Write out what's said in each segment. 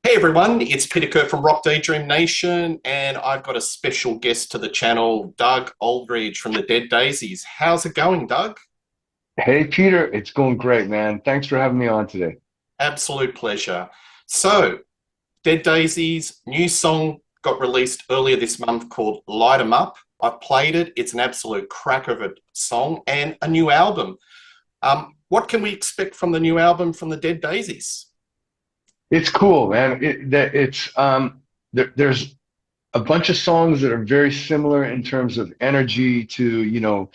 Hey everyone, it's Peter Kerr from Daydream Nation, and I've got a special guest to the channel, Doug Aldrich from the Dead Daisies. How's it going, Doug? Hey Peter, it's going great, man. Thanks for having me on today. Absolute pleasure. So, Dead Daisies' new song got released earlier this month called Light 'em Up. I played it, it's an absolute crack of a song, and a new album. What can we expect from the new album from the Dead Daisies? It's cool, man. There's a bunch of songs that are very similar in terms of energy to,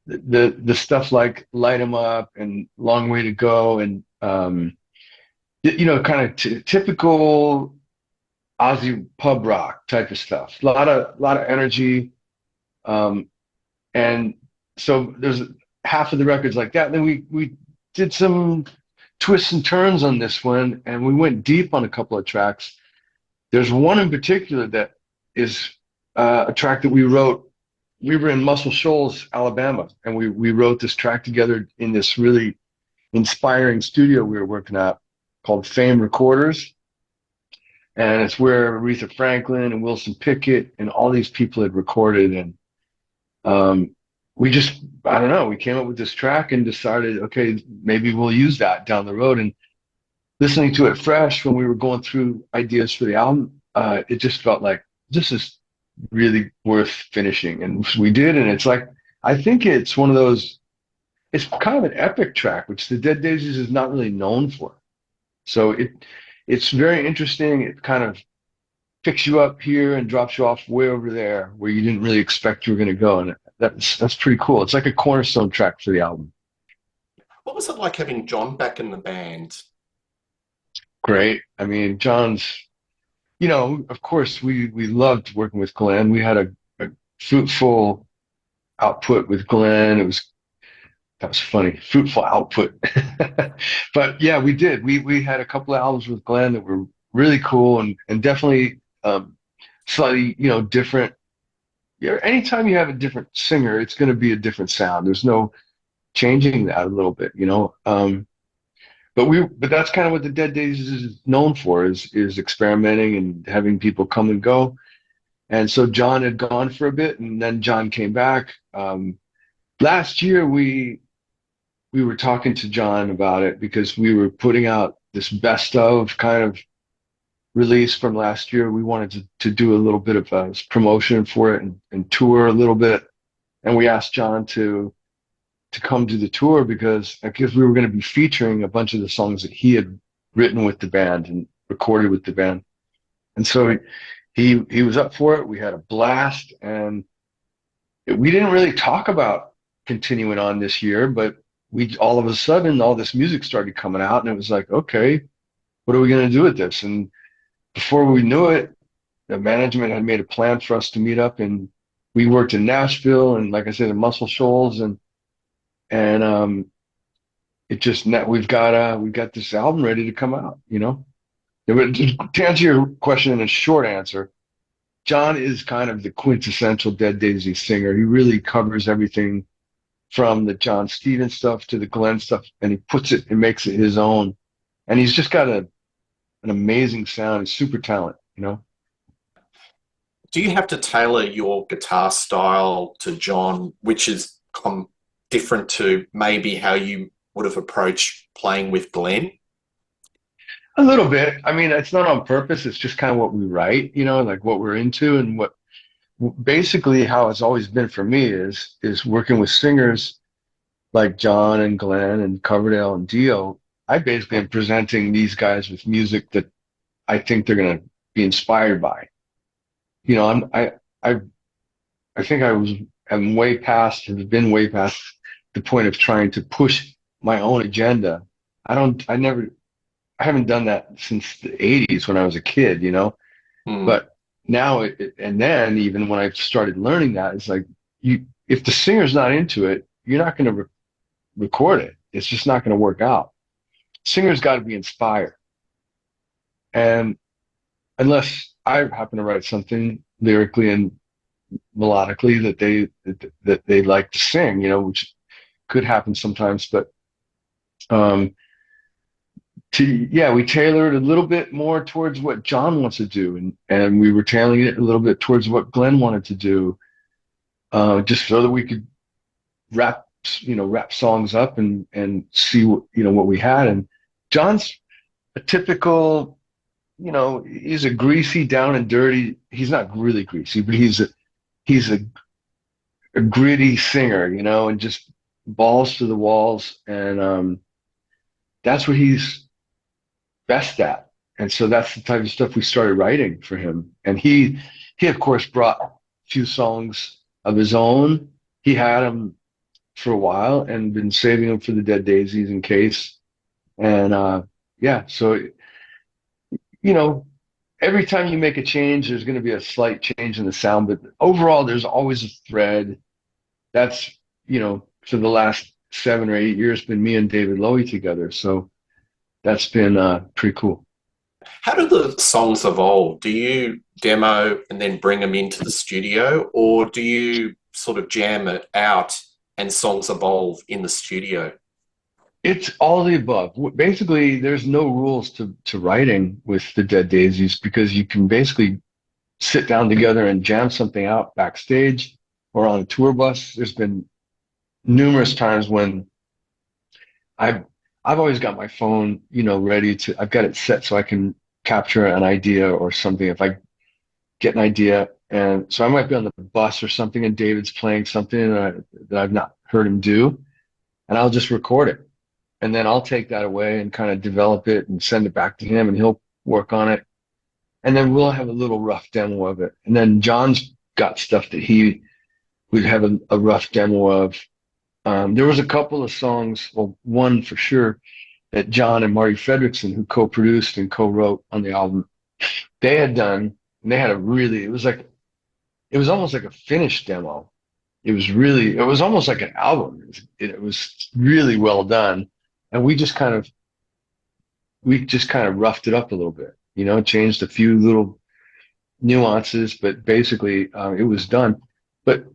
the stuff like Light 'em Up and Long Way to Go and kind of t typical Aussie pub rock type of stuff. A lot of energy. Um, and so there's half of the records like that. And then we did some twists and turns on this one, and we went deep on a couple of tracks. There's one in particular that is a track that we wrote. We were in Muscle Shoals, Alabama, and we wrote this track together in this really inspiring studio we were working at called Fame Recorders. And it's where Aretha Franklin and Wilson Pickett and all these people had recorded. And we just, I don't know, we came up with this track and decided, okay, maybe we'll use that down the road. And listening to it fresh when we were going through ideas for the album, it just felt like this is really worth finishing. And we did. And it's like, I think it's one of those, it's kind of an epic track, which the Dead Daisies is not really known for. So it's very interesting. It kind of picks you up here and drops you off way over there where you didn't really expect you were going to go. And that's pretty cool. It's like a cornerstone track for the album. What was it like having John back in the band? Great. I mean, of course, we loved working with Glenn. We had a fruitful output with Glenn. That was funny, fruitful output. But yeah, we did. We had a couple of albums with Glenn that were really cool and definitely slightly, different. Yeah, anytime you have a different singer, it's going to be a different sound. There's no changing that a little bit. But that's kind of what the Dead Days is known for is experimenting and having people come and go. And so John had gone for a bit, and then John came back. Last year we were talking to John about it because we were putting out this best of kind of release from last year. We wanted to do a little bit of a promotion for it and tour a little bit. And we asked John to come to the tour because I guess we were going to be featuring a bunch of the songs that he had written with the band and recorded with the band. And so he was up for it. We had a blast, and we didn't really talk about continuing on this year, but we all of a sudden all this music started coming out, and it was like, okay, what are we going to do with this? And before we knew it, the management had made a plan for us to meet up, and we worked in Nashville and, like I said, in Muscle Shoals, and it just net we got this album ready to come out. To answer your question in a short answer, John is kind of the quintessential Dead Daisy singer. He really covers everything from the John Stevens stuff to the Glenn stuff, and he puts it and makes it his own. And he's just got an amazing sound. He's super talent. Do you have to tailor your guitar style to John, which is different to maybe how you would have approached playing with Glenn? A little bit. I mean, it's not on purpose. It's just kind of what we write, like what we're into and what basically how it's always been for me is working with singers like John and Glenn and Coverdale and Dio. I basically am presenting these guys with music that I think they're going to be inspired by. You know, I I think am way past, have been way past the point of trying to push my own agenda. I never, I haven't done that since the 80s when I was a kid. Hmm. But now, and then even when I started learning that, it's like, if the singer's not into it, you're not going to record it. It's just not going to work out. Singer's got to be inspired. And unless I happen to write something lyrically and melodically that they like to sing, which could happen sometimes. But um, we tailored a little bit more towards what John wants to do, and we were tailoring it a little bit towards what Glenn wanted to do, just so that we could wrap songs up and see what we had. And John's a typical, he's a greasy, down and dirty. He's not really greasy, but he's a gritty singer, and just balls to the walls, and that's what he's best at. And so that's the type of stuff we started writing for him. And he of course brought a few songs of his own. He had them for a while and been saving them for the Dead Daisies in case. And yeah, so every time you make a change, there's going to be a slight change in the sound, but overall, there's always a thread. That's for the last 7 or 8 years, been me and David Lowy together. So that's been pretty cool. How do the songs evolve? Do you demo and then bring them into the studio, or do you sort of jam it out and songs evolve in the studio? It's all the above. Basically, there's no rules to writing with the Dead Daisies, because you can basically sit down together and jam something out backstage or on a tour bus. There's been numerous times when I've always got my phone, ready to. I've got it set so I can capture an idea or something. If I get an idea, and so I might be on the bus or something, and David's playing something that I've not heard him do, and I'll just record it. And then I'll take that away and kind of develop it and send it back to him, and he'll work on it. And then we'll have a little rough demo of it. And then John's got stuff that he would have a rough demo of. There was a couple of songs, well, one for sure, that John and Marty Fredrickson, who co-produced and co-wrote on the album, they had done, and they had it was almost like a finished demo. It was almost like an album. It was really well done. And we just kind of roughed it up a little bit, changed a few little nuances, but basically it was done. But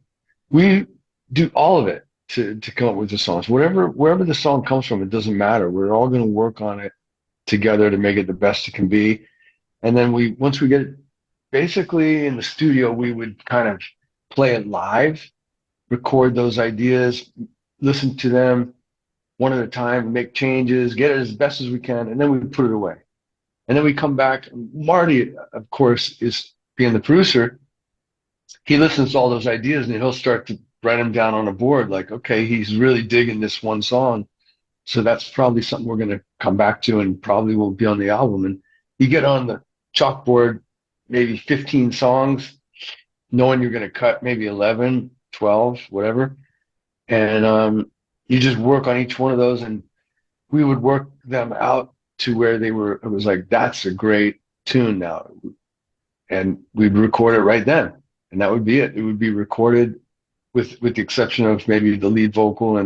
we do all of it to come up with the songs. Wherever the song comes from, it doesn't matter. We're all going to work on it together to make it the best it can be. And then once we get it basically in the studio, we would kind of play it live, record those ideas, listen to them one at a time, make changes, get it as best as we can, and then we put it away. And then we come back. Marty, of course, is being the producer. He listens to all those ideas, and he'll start to write them down on a board, like, okay, he's really digging this one song, so that's probably something we're going to come back to and probably will be on the album. And you get on the chalkboard maybe 15 songs, knowing you're going to cut maybe 11, 12, whatever. And you just work on each one of those, and we would work them out to where it was like, that's a great tune now. And we'd record it right then. And that would be it. It would be recorded with the exception of maybe the lead vocal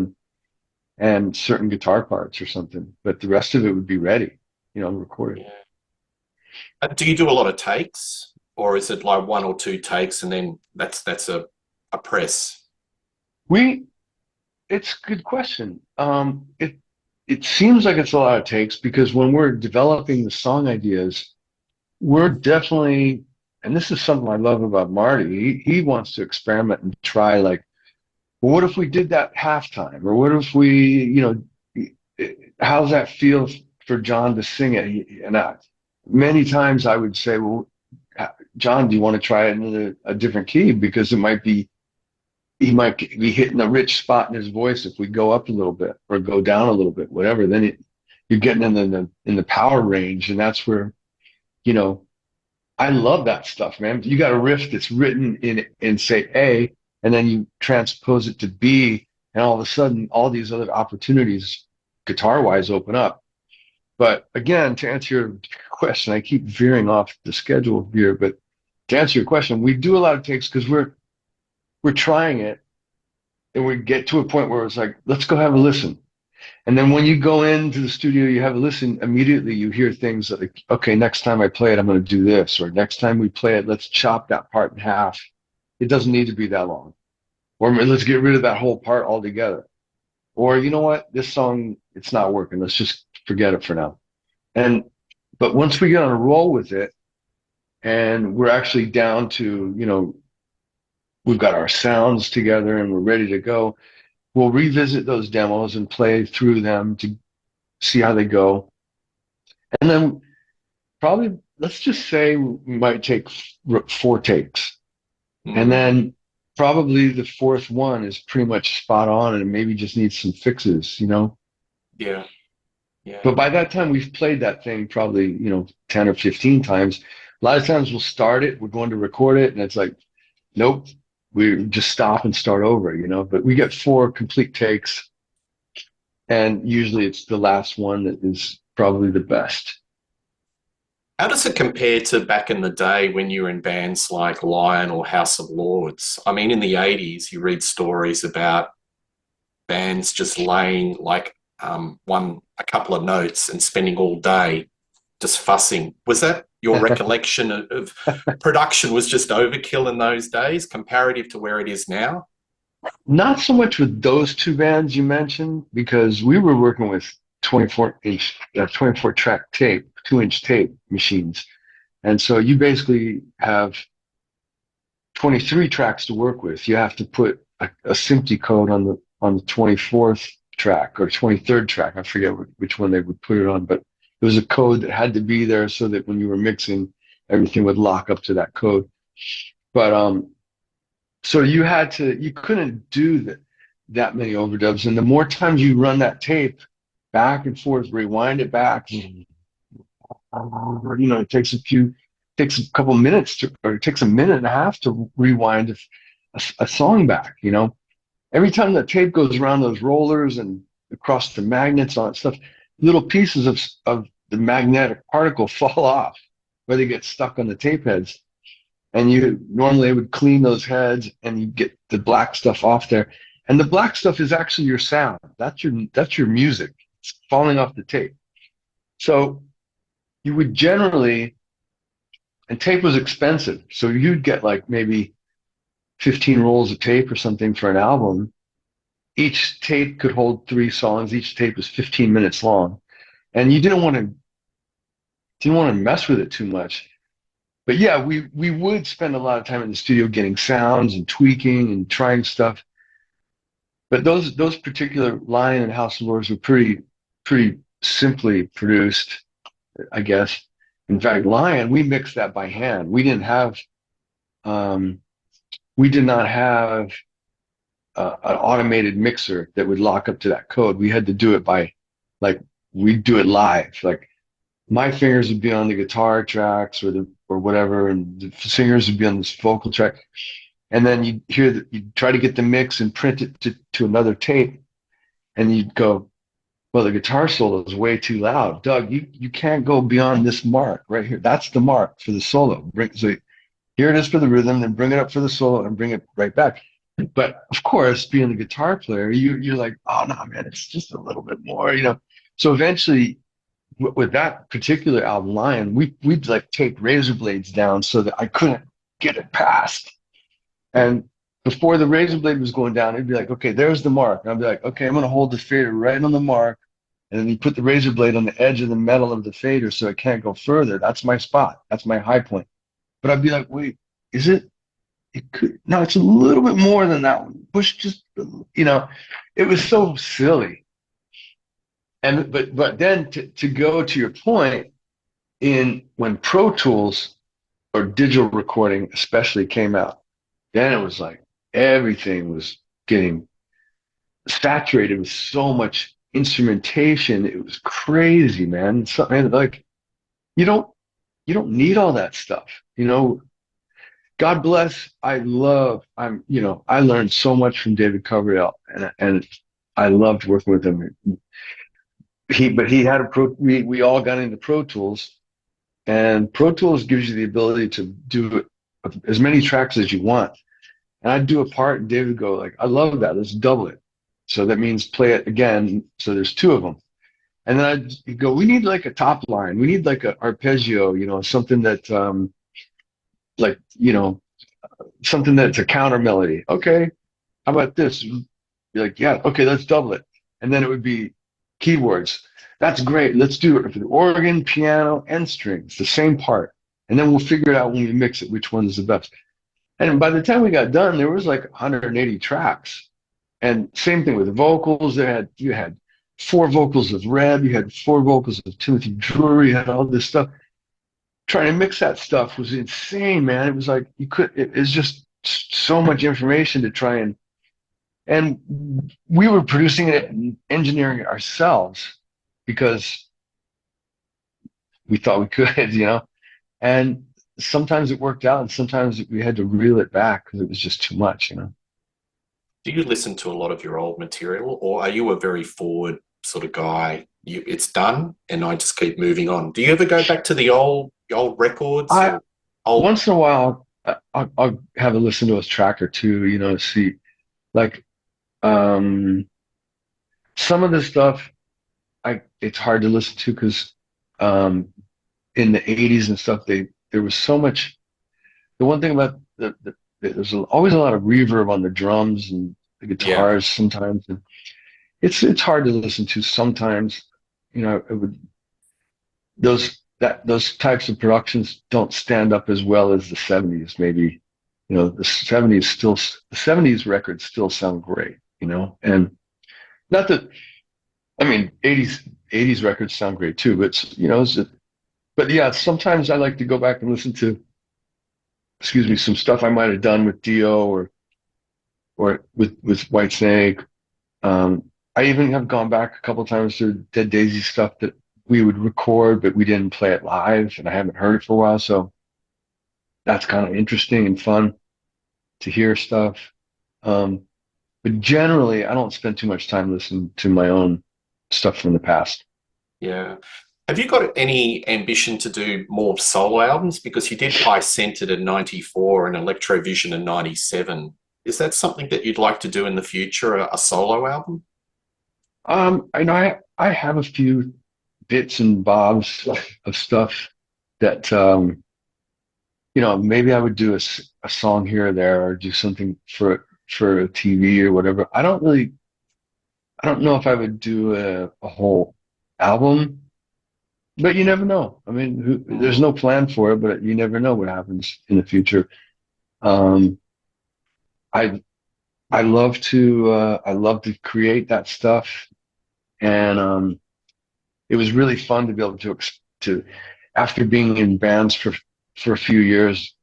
and certain guitar parts or something. But the rest of it would be ready, recorded. Yeah. Do you do a lot of takes, or is it like one or two takes and then that's a press? It's a good question. It seems like it's a lot of takes, because when we're developing the song ideas, we're definitely, and this is something I love about Marty, he wants to experiment and try, like, well, what if we did that halftime? Or what if we, how's that feel for John to sing it? And many times I would say, well, John, do you want to try it in a different key? Because he might be hitting a rich spot in his voice if we go up a little bit or go down a little bit, whatever. Then you're getting in the power range, and that's where, I love that stuff, man. You got a riff that's written in say A, and then you transpose it to B, and all of a sudden, all these other opportunities, guitar-wise, open up. But again, to answer your question, I keep veering off the schedule here, but to answer your question, we do a lot of takes because we're trying it, and we get to a point where it's like, let's go have a listen. And then when you go into the studio, you have a listen, immediately you hear things like, okay, next time I play it, I'm going to do this. Or next time we play it, let's chop that part in half. It doesn't need to be that long. Or let's get rid of that whole part altogether. Or, you know what, this song, it's not working. Let's just forget it for now. And but once we get on a roll with it, and we're actually down to, we've got our sounds together and we're ready to go, we'll revisit those demos and play through them to see how they go. And then probably, let's just say we might take 4 takes. And Mm. then probably the fourth one is pretty much spot on and maybe just needs some fixes. Yeah. Yeah. But by that time, we've played that thing probably, 10 or 15 times. A lot of times we'll start it, we're going to record it, and it's like, nope, we just stop and start over. But we get 4 complete takes, and usually it's the last one that is probably the best. How does it compare to back in the day when you were in bands like Lion or House of Lords? I mean, in the 80s, you read stories about bands just laying like a couple of notes and spending all day just fussing. Was that your recollection of production was just overkill in those days comparative to where it is now? Not so much with those 2 bands you mentioned, because we were working with 24 track tape, 2-inch tape machines. And so you basically have 23 tracks to work with. You have to put a SMPTE code on the 24th track or 23rd track. I forget which one they would put it on, but it was a code that had to be there so that when you were mixing, everything would lock up to that code. But so you couldn't do that many overdubs. And the more times you run that tape back and forth, rewind it back, it takes a couple minutes or it takes a minute and a half to rewind a song back. Every time the tape goes around those rollers and across the magnets, all that stuff, little pieces of the magnetic particle fall off where they get stuck on the tape heads. And you normally would clean those heads and you get the black stuff off there. And the black stuff is actually your sound. That's your music. It's falling off the tape. So you would generally, and tape was expensive. So you'd get like maybe 15 rolls of tape or something for an album. Each tape could hold 3 songs. Each tape was 15 minutes long. And you didn't want to mess with it too much. But yeah, we would spend a lot of time in the studio getting sounds and tweaking and trying stuff. But those particular Lion and House of Lords were pretty simply produced, I guess. In fact, Lion, we mixed that by hand. We did not have an automated mixer that would lock up to that code. We had to do it like, we'd do it live. Like my fingers would be on the guitar tracks or whatever, and the singers would be on this vocal track. And then you'd try to get the mix and print it to another tape, and you'd go, well, the guitar solo is way too loud. Doug, you can't go beyond this mark right here. That's the mark for the solo. So here it is for the rhythm, then bring it up for the solo and bring it right back. But of course, being the guitar player, you're like, oh no, man, it's just a little bit more. So eventually, with that particular album, Lion, we'd like take razor blades down so that I couldn't get it past. And before the razor blade was going down, it'd be like, okay, there's the mark. And I'd be like, okay, I'm gonna hold the fader right on the mark, and then you put the razor blade on the edge of the metal of the fader so it can't go further. That's my spot. That's my high point. But I'd be like, wait, is it? It could no, it's a little bit more than that one. Push it was so silly. And but then to go to your point, in when Pro Tools or digital recording especially came out, then it was like everything was getting saturated with so much instrumentation. It was crazy, man. Something like you don't you don't need all that stuff. God bless. I learned so much from David Coverdale, and I loved working with him. But he had we all got into Pro Tools, and Pro Tools gives you the ability to do as many tracks as you want. And I'd do a part, and David would go like, I love that. Let's double it. So that means play it again. So there's 2 of them. And then I'd go, we need like a top line. We need like an arpeggio, something that, like, something that's a counter melody. Okay, how about this? Be like, yeah, okay, let's double it. And then it would be keyboards. That's great. Let's do it for the organ, piano, and strings, the same part. And then we'll figure it out when we mix it, which one is the best. And by the time we got done, there was like 180 tracks. And same thing with the vocals. You had four vocals of Reb, you had four vocals of Timothy Drury, you had all this stuff. Trying to mix that stuff was insane, man. It was like it's just so much information to try and we were producing it and engineering it ourselves because we thought we could, And sometimes it worked out, and sometimes we had to reel it back because it was just too much. Do you listen to a lot of your old material, or are you a very forward sort of guy? It's done, and I just keep moving on. Do you ever go back to the old records? I Old? Once in a while, I'll have a listen to a track or two, to see like um, some of the stuff. It's hard to listen to because in the '80s and stuff, there was so much. The one thing about there's always a lot of reverb on the drums and the Yeah, guitars sometimes, and it's hard to listen to sometimes. It would those types of productions don't stand up as well as the '70s. Maybe the '70s records still sound great. And not that I mean '80s records sound great too, but yeah, sometimes I like to go back and listen to, excuse me, some stuff I might have done with Dio or with Whitesnake. I even have gone back a couple of times to Dead Daisies stuff that we would record, but we didn't play it live, and I haven't heard it for a while. So that's kind of interesting and fun to hear stuff. But generally, I don't spend too much time listening to my own stuff from the past. yeah. Have you got any ambition to do more solo albums? Because you did High Centered in '94 and Electrovision in '97. Is that something that you'd like to do in the future, a solo album? I know I have a few bits and bobs of stuff that maybe I would do a song here or there or do something for TV or whatever. I don't know if I would do a whole album, but you never know. I mean, there's Mm, no plan for it, but you never know what happens in the future. Um, I I love to create that stuff, and it was really fun to be able to after being in bands for a few years,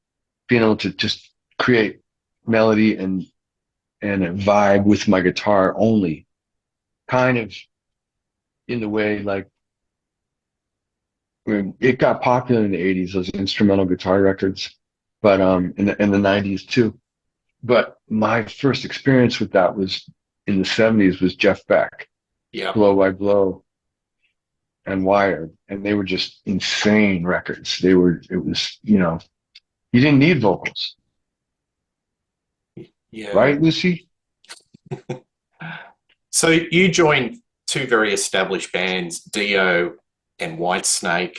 being able to just create melody and a vibe with my guitar only, kind of in the way like I mean, it got popular in the '80s, those instrumental guitar records, but in the '90s too. But my first experience with that was in the '70s was Jeff Beck, yeah, Blow by Blow and Wired, and they were just insane records. It was you didn't need vocals, yeah. right, Lucy? So you joined two very established bands, Dio and Whitesnake.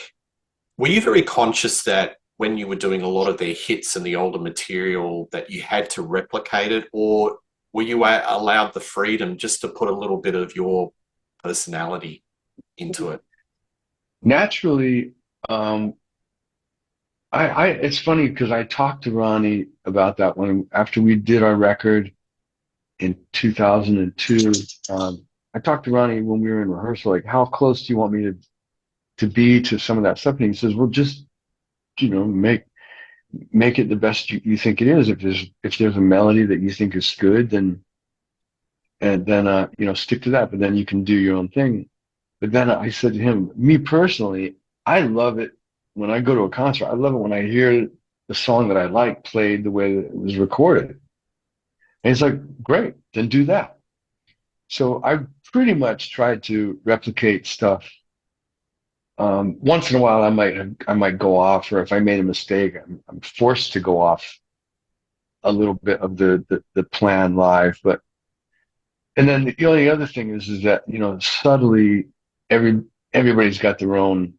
Were you very conscious that when you were doing a lot of their hits and the older material that you had to replicate it, or were you allowed the freedom just to put a little bit of your personality into it? Naturally, it's funny because I talked to Ronnie about that when after we did our record in 2002. I talked to Ronnie when we were in rehearsal, like, how close do you want me to be to some of that stuff? And he says, well, just make it the best you think it is. If there's a melody that you think is good, then stick to that. But then you can do your own thing. But then I said to him, me personally, I love it when I go to a concert. I love it when I hear the song that I like played the way that it was recorded. And he's like, great, then do that. So I pretty much tried to replicate stuff. Once in a while, I might go off, or if I made a mistake, I'm forced to go off a little bit of the plan live. But and then the only other thing is that subtly everybody's got their own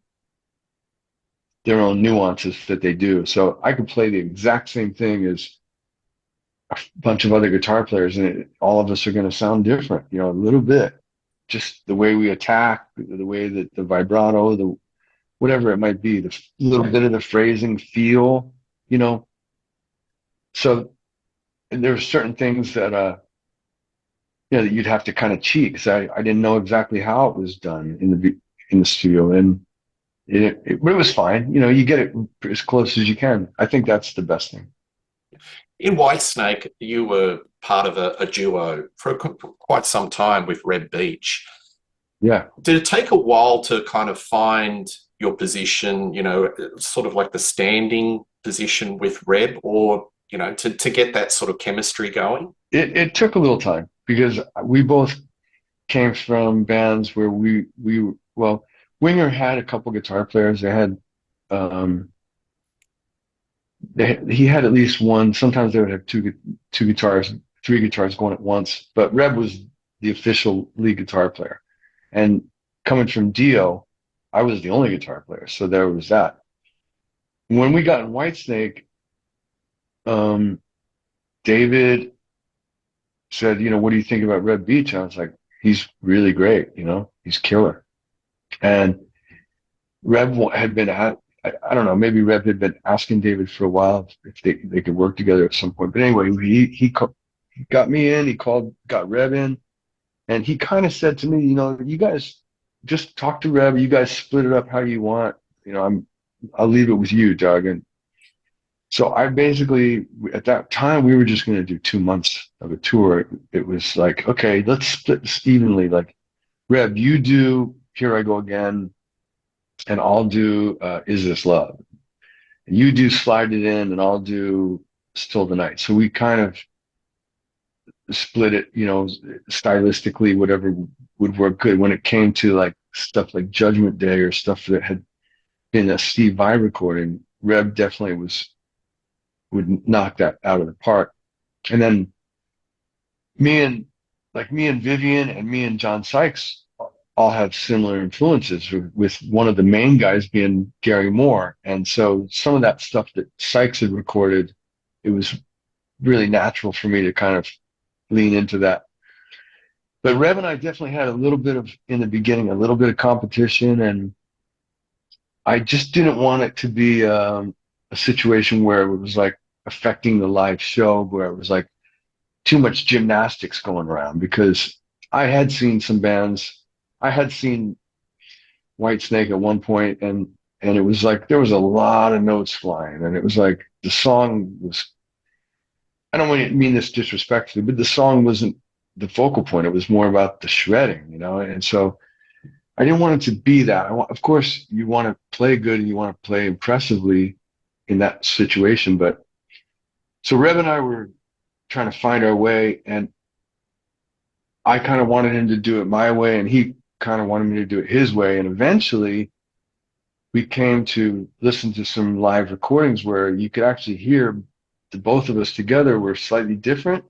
nuances that they do. So I could play the exact same thing as a bunch of other guitar players, and all of us are going to sound different, a little bit, just the way we attack, the way that the vibrato, the whatever it might be, the little bit of the phrasing feel, you know. So and there were certain things that that you'd have to kind of cheat because I didn't know exactly how it was done in the studio, and but it was fine. You know, you get it as close as you can. I think that's the best thing. In Whitesnake, you were part of a duo for quite some time with Red Beach. Yeah. Did it take a while to kind of find your position, you know, sort of like the standing position with Reb, or, you know, to get that sort of chemistry going? It took a little time because we both came from bands where well, Winger had a couple guitar players. Um, he had at least one. Sometimes they would have two guitars, three guitars going at once. But Reb was the official lead guitar player, and coming from Dio, I was the only guitar player. So there was that. When we got in Whitesnake, um, David said, you know, what do you think about Red Beach? And I was like, he's really great, you know, he's killer. And Reb had been at, I don't know, maybe Reb had been asking David for a while if they could work together at some point. But anyway, he got me in, got Reb in, and he kind of said to me, you know, you guys just talk to Reb, you guys split it up how you want. You know, I'll leave it with you, Doug. And so I basically, at that time, we were just going to do 2 months of a tour. It was like, okay, let's split this evenly. Like, Reb, you do Here I Go Again, and I'll do Is This Love. And you do Slide It In, and I'll do Still the Night. So we kind of split it, you know, stylistically, whatever would work good. When it came to like stuff like Judgment Day or stuff that had been a Steve Vai recording, Reb definitely would knock that out of the park. And then me and Vivian and me and John Sykes all have similar influences with one of the main guys being Gary Moore. And so some of that stuff that Sykes had recorded, it was really natural for me to kind of lean into that. But Rev and I definitely had in the beginning, a little bit of competition, and I just didn't want it to be a situation where it was like affecting the live show, where it was like too much gymnastics going around, because I had seen some bands. I had seen Whitesnake at one point, and it was like there was a lot of notes flying, and it was like the song was. I don't mean this disrespectfully, but the song wasn't the focal point. It was more about the shredding, you know. And so I didn't want it to be that. Of course, you want to play good and you want to play impressively in that situation, but so Rev and I were trying to find our way, and I kind of wanted him to do it my way, and he kind of wanted me to do it his way. And eventually we came to listen to some live recordings where you could actually hear the both of us together were slightly different,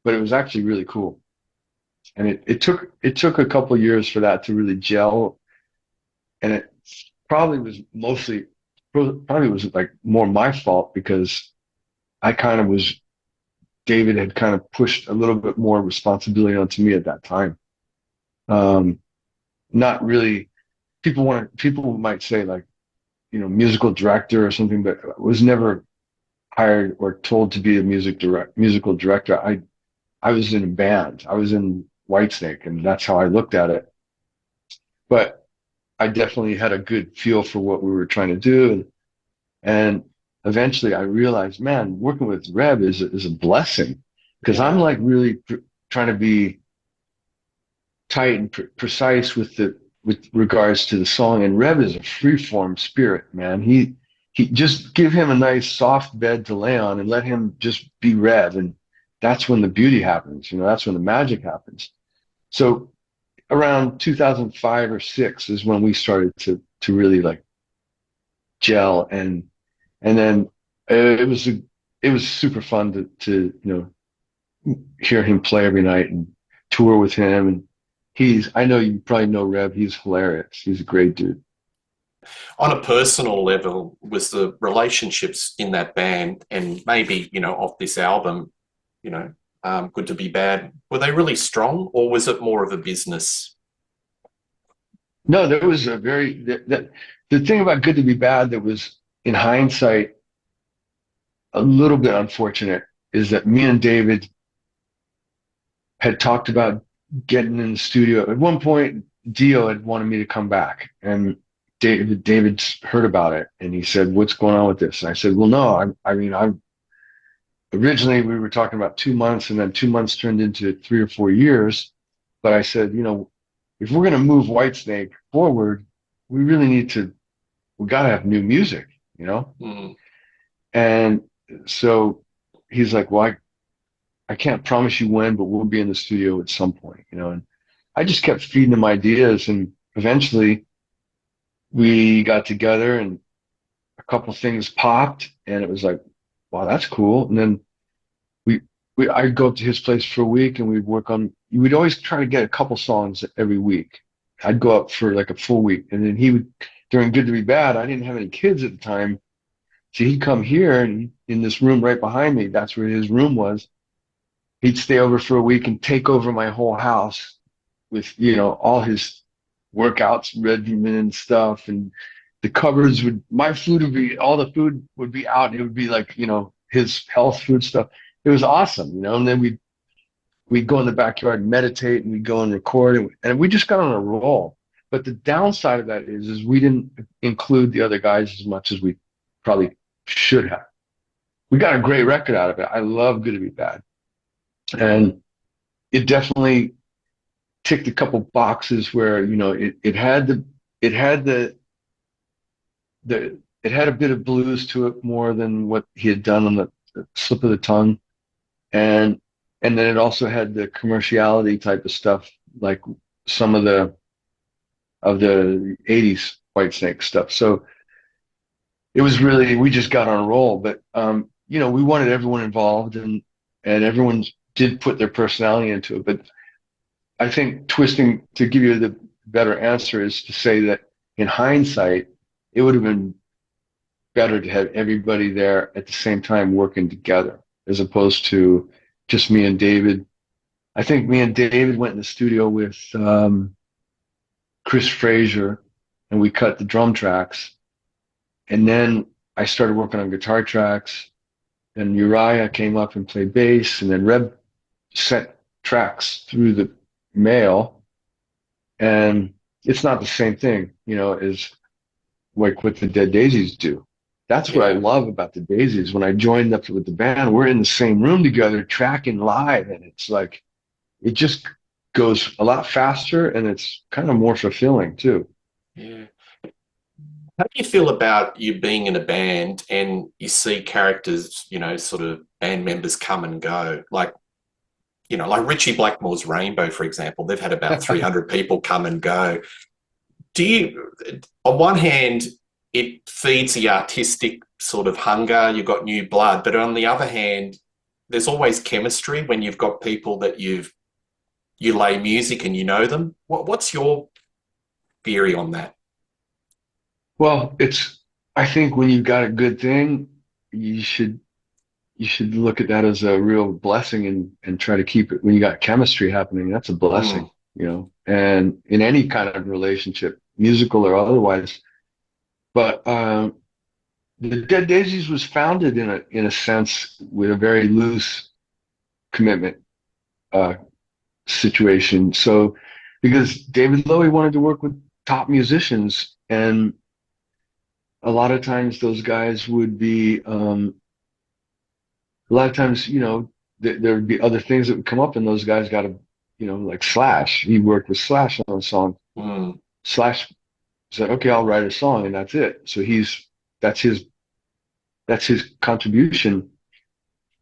but it was actually really cool. And it took a couple of years for that to really gel. And it probably was like more my fault, because I kind of was David had kind of pushed a little bit more responsibility onto me at that time. Not really. People might say like, you know, musical director or something, but I was never hired or told to be a musical director. I was in a band. I was in Whitesnake, and that's how I looked at it. But I definitely had a good feel for what we were trying to do, and eventually I realized, man, working with Reb is a blessing, because I'm like really trying to be tight and precise with regards to the song, and Reb is a free-form spirit, man. He just give him a nice soft bed to lay on and let him just be Reb, and that's when the beauty happens. You know, that's when the magic happens. So around 2005 or six is when we started to really like gel, and then it was super fun to you know, hear him play every night and tour with him. And I know you probably know Reb. He's hilarious. He's a great dude. On a personal level, was the relationships in that band, and maybe, you know, off this album, you know, Good to Be Bad, were they really strong, or was it more of a business? No, there was a very the thing about Good to Be Bad that was in hindsight a little bit unfortunate is that me and David had talked about getting in the studio. At one point, Dio had wanted me to come back, and David's heard about it, and he said, "What's going on with this?" And I said, "Well, no, I mean, I originally we were talking about 2 months, and then 2 months turned into 3 or 4 years. But I said, you know, if we're going to move Whitesnake forward, we really need to, we got to have new music, you know?" Mm. And so he's like, well, I can't promise you when, but we'll be in the studio at some point, you know? And I just kept feeding him ideas. And eventually we got together and a couple things popped and it was like, wow, that's cool. And then we, I'd go up to his place for a week and we'd always try to get a couple songs every week. I'd go up for like a full week. And then he would, during Good to Be Bad, I didn't have any kids at the time. So he'd come here and in this room right behind me, that's where his room was. He'd stay over for a week and take over my whole house with, you know, all his workouts regimen and stuff. And the cupboards would, my food would be, all the food would be out. It would be like, you know, his health food stuff. It was awesome, you know. And then we'd go in the backyard and meditate and we'd go and record and we just got on a roll. But the downside of that is we didn't include the other guys as much as we probably should have. We got a great record out of it. I love Good to Be Bad. And it definitely ticked a couple boxes where, you know, it had a bit of blues to it more than what he had done on the slip of the tongue. And then it also had the commerciality type of stuff, like some of the 80s Whitesnake stuff. So it was really, we just got on a roll. But you know, we wanted everyone involved and everyone did put their personality into it. But I think twisting, to give you the better answer, is to say that in hindsight, it would have been better to have everybody there at the same time working together, as opposed to just me and David. I think me and David went in the studio with Chris Frazier, and we cut the drum tracks. And then I started working on guitar tracks, and Uriah came up and played bass, and then Reb sent tracks through the mail. And it's not the same thing, you know, as like what the Dead Daisies do. That's what I love about the Daisies. When I joined up with the band, we're in the same room together, tracking live, and it's like, it just goes a lot faster, and it's kind of more fulfilling too. Yeah. How do you feel about you being in a band and you see characters, you know, sort of band members come and go? Like, you know, like Richie Blackmore's Rainbow, for example, they've had about 300 people come and go. Do you, on one hand, it feeds the artistic sort of hunger, you've got new blood, but on the other hand, there's always chemistry when you've got people that you lay music and you know them. What's your theory on that? Well, I think when you've got a good thing, you should look at that as a real blessing and try to keep it. When you got chemistry happening, that's a blessing, you know, and in any kind of relationship, musical or otherwise. But the Dead Daisies was founded in a sense with a very loose commitment situation. So because David Lowy wanted to work with top musicians, and a lot of times those guys would be a lot of times, you know, there would be other things that would come up, and those guys got to, you know, like Slash. He worked with Slash on a song. Slash said, "Okay, I'll write a song," and that's it. So that's his contribution.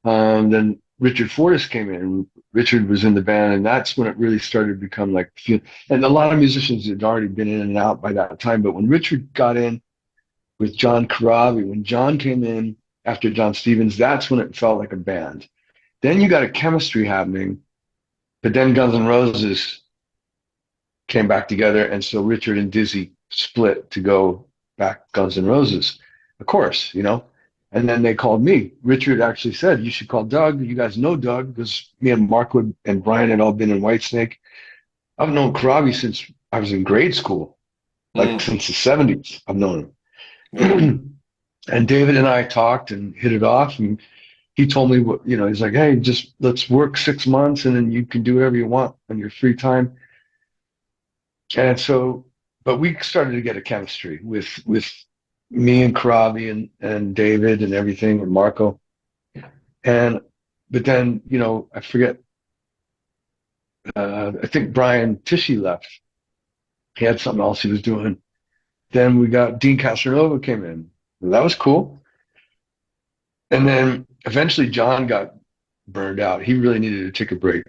Then Richard Fortas came in, and Richard was in the band, and that's when it really started to become like. And a lot of musicians had already been in and out by that time, but when Richard got in with John Corabi, when John came in after John Stevens, that's when it felt like a band. Then you got a chemistry happening, but then Guns N' Roses came back together, and so Richard and Dizzy split to go back Guns N' Roses, of course, you know. And then they called me. Richard actually said, "You should call Doug. You guys know Doug," because me and Markwood and Brian had all been in Whitesnake. I've known Corabi since I was in grade school. like Mm. since the 70s. I've known Yeah. him. And David and I talked and hit it off. And he told me, what, he's like, hey, just let's work 6 months and then you can do whatever you want on your free time. And so, but we started to get a chemistry with me and Corabi and David and everything and Marco. And, but then, I forget, I think Brian Tishy left. He had something else he was doing. Then we got Dean Castronova came in. That was cool. And then eventually John got burned out. He really needed to take a break.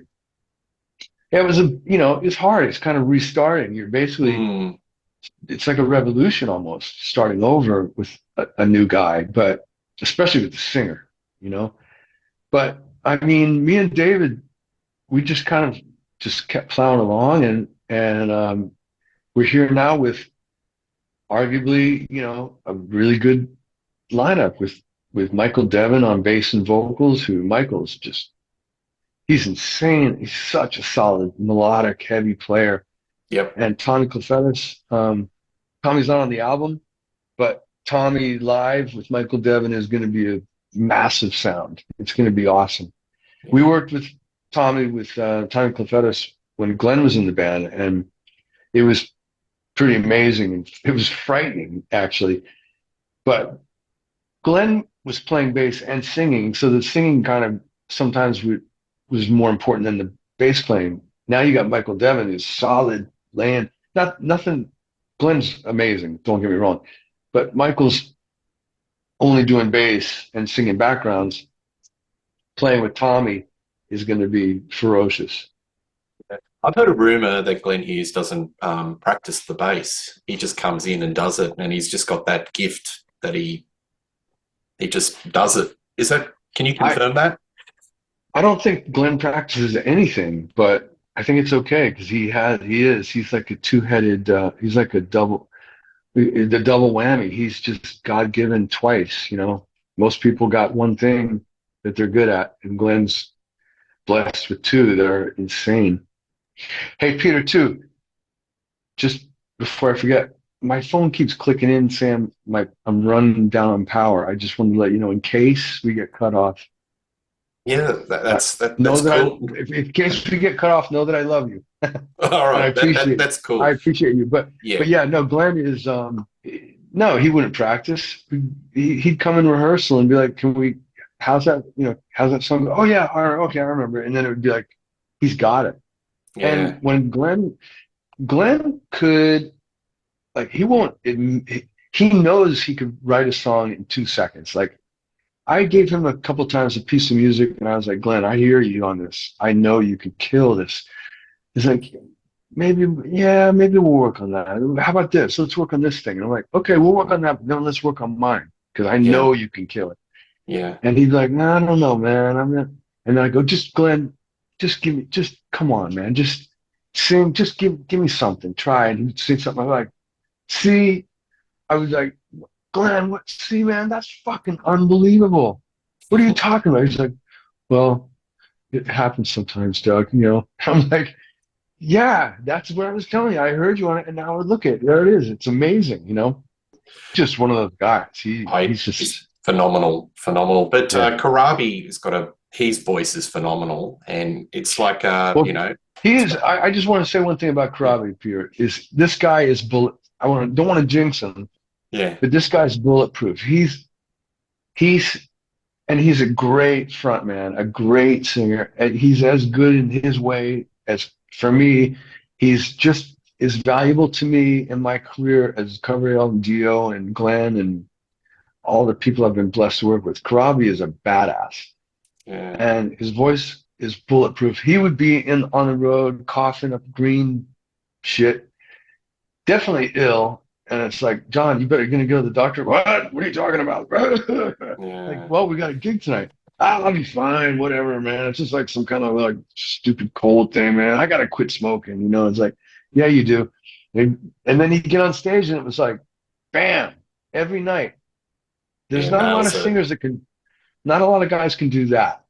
Yeah, it was it's hard. It's kind of restarting. You're basically, Mm. it's like a revolution almost, starting over with a new guy, but especially with the singer. But I mean, me and David, we just kind of just kept plowing along, and we're here now with arguably, a really good lineup with Michael Devin on bass and vocals. Who Michael's just he's insane. He's such a solid melodic heavy player. Yep. And Tommy Clefettis, Tommy's not on the album, but Tommy live with Michael Devin is going to be a massive sound. It's going to be awesome. We worked with Tommy Tommy Clefettis when Glenn was in the band, and it was pretty amazing. It was frightening, actually. But Glenn was playing bass and singing, so the singing kind of sometimes was more important than the bass playing. Now you got Michael Devin, who's solid, laying. Nothing. Glenn's amazing. Don't get me wrong, but Michael's only doing bass and singing backgrounds. Playing with Tommy is going to be ferocious. I've heard a rumor that Glenn Hughes doesn't practice the bass. He just comes in and does it, and he's just got that gift that he just does it. Is that? Can you confirm that? I don't think Glenn practices anything, but I think it's okay because he's like a two-headed. He's like the double whammy. He's just God-given twice. Most people got one thing that they're good at, and Glenn's blessed with two that are insane. Hey, Peter, too, just before I forget, my phone keeps clicking in saying I'm running down on power. I just wanted to let you know in case we get cut off. Yeah, that's know cool. In case we get cut off, know that I love you. All right, I appreciate that's cool. I appreciate you, but yeah, no, Glenn is no, he wouldn't practice. He'd come in rehearsal and be like, "Can we? How's that song? Oh yeah, all right, okay, I remember." And then it would be like, he's got it. Yeah. And when Glenn could, like, he knows he could write a song in 2 seconds. Like, I gave him a couple times a piece of music, and I was like, Glenn, I hear you on this. I know you could kill this. He's like, maybe we'll work on that. How about this? Let's work on this thing. And I'm like, okay, we'll work on that, but then let's work on mine because I know you can kill it. Yeah. And he's like, no, I don't know, man. And then I go, Glenn, come on, man. Just sing, just give me something. Try. And he'd sing something. I'm like, see, I was like, Glenn, see, man, that's fucking unbelievable. What are you talking about? He's like, well, it happens sometimes, Doug, I'm like, yeah, that's what I was telling you. I heard you on it, and now look at it. There it is. It's amazing, Just one of those guys. He's just phenomenal. But Corabi has got his voice is phenomenal, and it's like he is. I just want to say one thing about Corabi, Pierre. Is this guy is bullet? Don't want to jinx him. Yeah. But this guy's bulletproof. He's a great frontman, a great singer, and he's as good in his way as for me. He's just as valuable to me in my career as Contrarians and Dio and Glenn and all the people I've been blessed to work with. Corabi is a badass, and his voice is bulletproof. He would be on the road coughing up green shit, definitely ill. And it's like, John, you better gonna go to the doctor. What are you talking about? Like, well, we got a gig tonight. I'll be fine, whatever, man. It's just like some kind of like stupid cold thing, man. I gotta quit smoking, It's like, yeah, you do. And then you get on stage and it was like, bam, every night. There's not a lot of singers not a lot of guys can do that.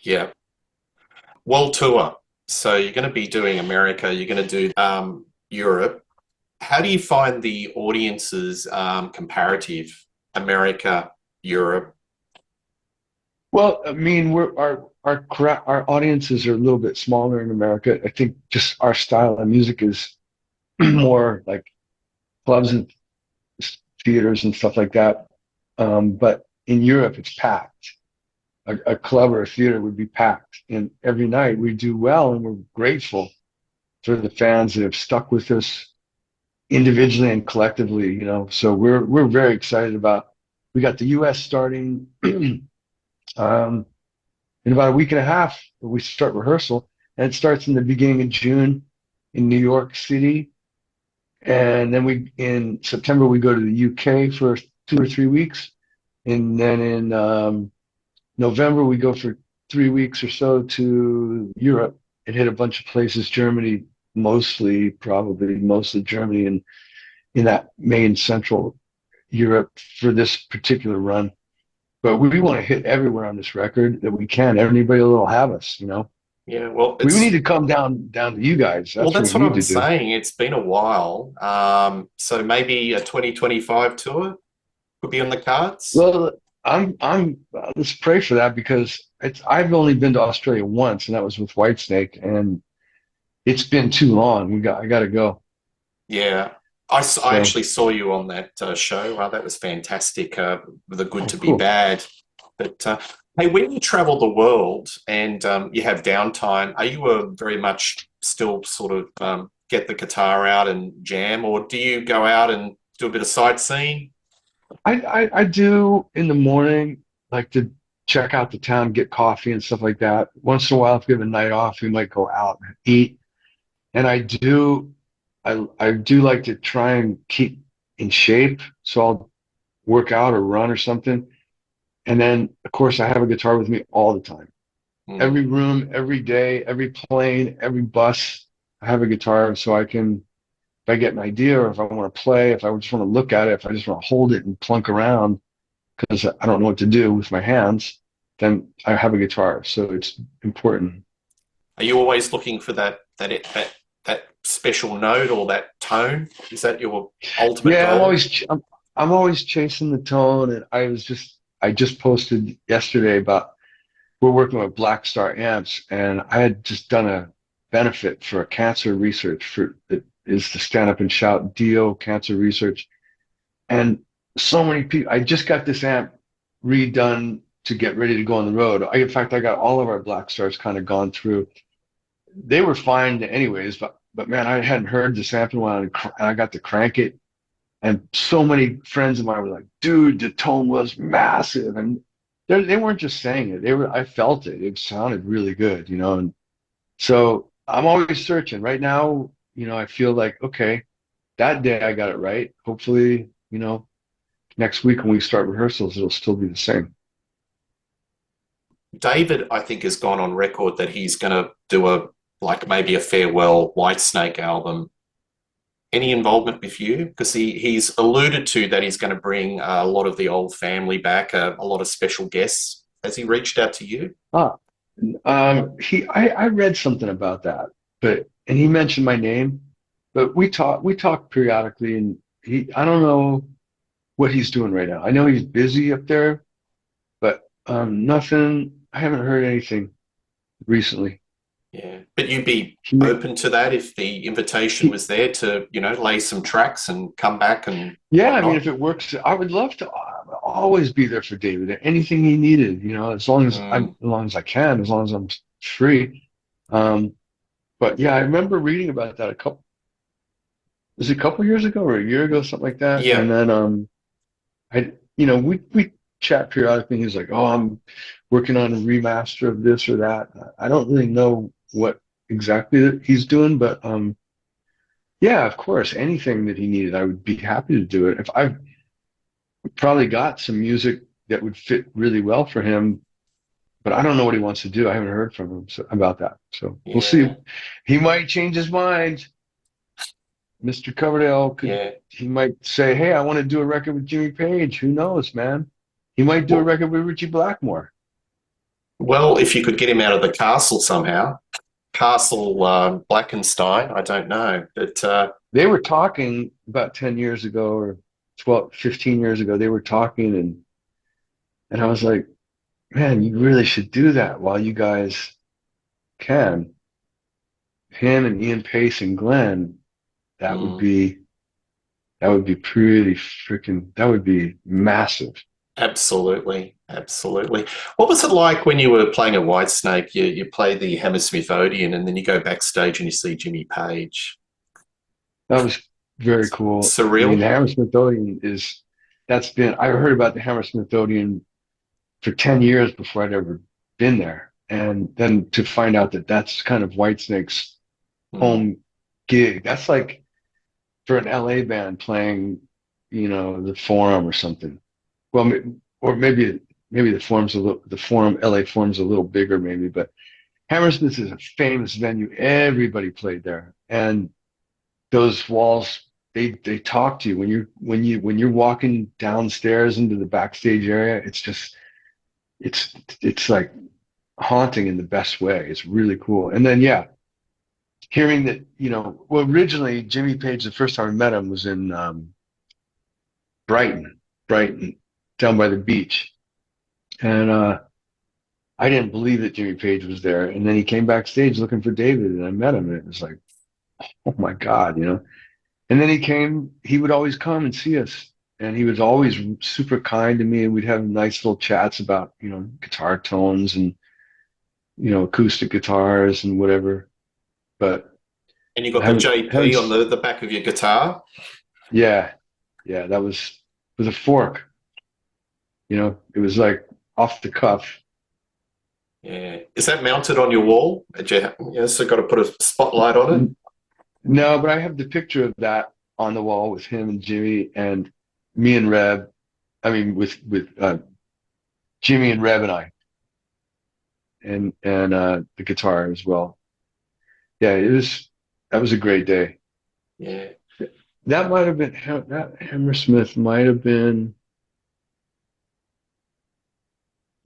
Yeah. World tour. So you're going to be doing America. You're going to do Europe. How do you find the audiences comparative? America, Europe? Well, I mean, our audiences are a little bit smaller in America. I think just our style of music is more like clubs and theaters and stuff like that. But in Europe, it's packed. A club or a theater would be packed, and every night we do well, and we're grateful for the fans that have stuck with us individually and collectively. So we're very excited about. We got the U.S. starting um, in about a week and a half. We start rehearsal, and it starts in the beginning of June in New York City, and then we in September we go to the UK for 2 or 3 weeks, and then in November we go for 3 weeks or so to Europe and hit a bunch of places, Germany mostly, probably mostly Germany, and in that main central Europe for this particular run. But we want to hit everywhere on this record that we can. Anybody will have us. Yeah, well, We need it's to come down to you guys. well, That's what that's we what need I'm to do. saying. It's been a while. So maybe a 2025 tour could be on the cards. Well, I'm let's pray for that because I've only been to Australia once, and that was with Whitesnake, and it's been too long. I got to go. Yeah. I So, actually saw you on that show. That was fantastic. The good oh, to be cool. bad. But hey, when you travel the world and you have downtime, are you very much still sort of get the guitar out and jam, or do you go out and do a bit of sightseeing? I do in the morning like to check out the town, get coffee and stuff like that. Once in a while, if we have a night off, we might go out and eat. And I do like to try and keep in shape, so I'll work out or run or something. And then, of course, I have a guitar with me all the time. Hmm. Every room, every day, every plane, every bus, I have a guitar so I can, if I get an idea or if I want to play, if I just want to look at it, if I just want to hold it and plunk around because I don't know what to do with my hands, then I have a guitar. So it's important. Are you always looking for that special note or that tone? Is that your ultimate Yeah, goal? I'm always chasing the tone, and I just posted yesterday about we're working with Black Star amps, and I had just done a benefit for a cancer research for that is the Stand Up and Shout Dio cancer research, and so many people. I just got this amp redone to get ready to go on the road. In fact, I got all of our Black Stars kind of gone through. They were fine anyways, but man, I hadn't heard this amp in a while, and I got to crank it. And so many friends of mine were like, dude, the tone was massive. And they weren't just saying it. I felt it. It sounded really good. And so I'm always searching. Right now, I feel like, okay, that day I got it right. Hopefully, next week when we start rehearsals, it'll still be the same. David, I think, has gone on record that he's going to do maybe a farewell Whitesnake album. Any involvement with you? Because he's alluded to that he's going to bring a lot of the old family back, a lot of special guests. Has he reached out to you? Ah, I read something about that, and he mentioned my name, but we talk periodically, and I don't know what he's doing right now. I know he's busy up there, but nothing. I haven't heard anything recently. Yeah, but you'd be He may, open to that if the invitation he, was there to, lay some tracks and come back and yeah, I mean, whatnot. if it works, I would love to always be there for David. Anything he needed, Mm, as long as I can, as long as I'm free. Um, but yeah, I remember reading about that was it a couple years ago or a year ago, something like that. yeah, And then we chat periodically. He's like, "Oh, I'm working on a remaster of this or that." I don't really know what exactly that he's doing, but yeah, of course, anything that he needed, I would be happy to do it. If I've probably got some music that would fit really well for him, but I don't know what he wants to do. I haven't heard from him about that, so we'll yeah, see. He might change his mind. Mr. Coverdale yeah. he might say, "Hey, I want to do a record with Jimmy Page." Who knows, man? He might do a Well, record with Richie Blackmore. well, if you could get him out of the castle somehow, Castle Blackenstein, I don't know, but they were talking about 10 years ago or 12, 15 years ago. They were talking, and I was like, man, you really should do that while you guys can. Him and Ian Pace and Glenn, that would Mm. be that would be pretty freaking, that would be massive. Absolutely, absolutely. What was it like when you were playing at Whitesnake? You play the Hammersmith Odeon, and then you go backstage and you see Jimmy Page. That was very cool. I mean, Surreal. the Hammersmith Odeon I heard about the Hammersmith Odeon for 10 years before I'd ever been there. And then to find out that that's kind of Whitesnake's Mm. home gig, that's like for an LA band playing, the Forum or something. Well, or maybe the Forum, LA Forum's a little bigger maybe, but Hammersmith is a famous venue. Everybody played there. And those walls, they talk to you when you're walking downstairs into the backstage area. It's just it's like haunting in the best way. It's really cool. And then yeah, hearing that, well, originally Jimmy Page, the first time I met him was in Brighton, Brighton, down by the beach, and I didn't believe that Jimmy Page was there. And then he came backstage looking for David, and I met him, and it was like, oh my God. And then he would always come and see us. And he was always super kind to me. And we'd have nice little chats about, guitar tones and, acoustic guitars and whatever. But And you got I the haven't, JP on the back of your guitar. yeah, yeah, that was with a fork. It was like off the cuff. Yeah. Is that mounted on your wall? So got to put a spotlight on it? No, but I have the picture of that on the wall with him and Jimmy and me and Reb. I mean, with Jimmy and Reb and I, and the guitar as well. Yeah, that was a great day. Yeah. That might have been that Hammersmith might have been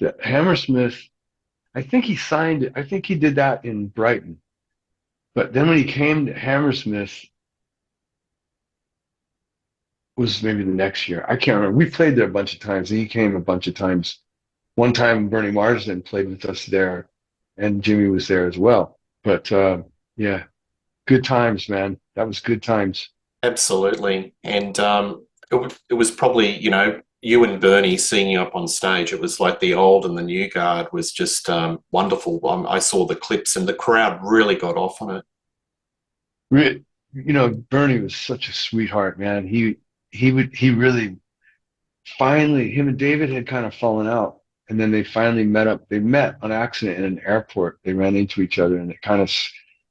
that Hammersmith. I think he signed it. I think he did that in Brighton. But then when he came to Hammersmith was maybe the next year. I can't remember. We played there a bunch of times, and he came a bunch of times. One time, Bernie Marsden played with us there, and Jimmy was there as well. But yeah, good times, man. That was good times. Absolutely. And it was probably, you and Bernie seeing you up on stage. It was like the old and the new guard was just wonderful. I saw the clips and the crowd really got off on it. Bernie was such a sweetheart, man. He really finally, him and David had kind of fallen out, and then they finally met up. They met on accident in an airport. They ran into each other, and it kind of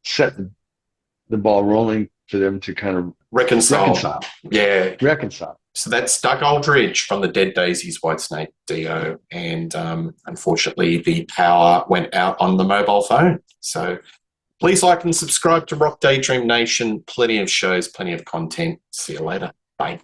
set the ball rolling for them to kind of Reconcile. Yeah. reconcile. So that's Doug Aldrich from the Dead Daisies, Whitesnake, Dio, and unfortunately the power went out on the mobile phone. So please like and subscribe to Rock Daydream Nation. Plenty of shows, plenty of content. See you later. Bye.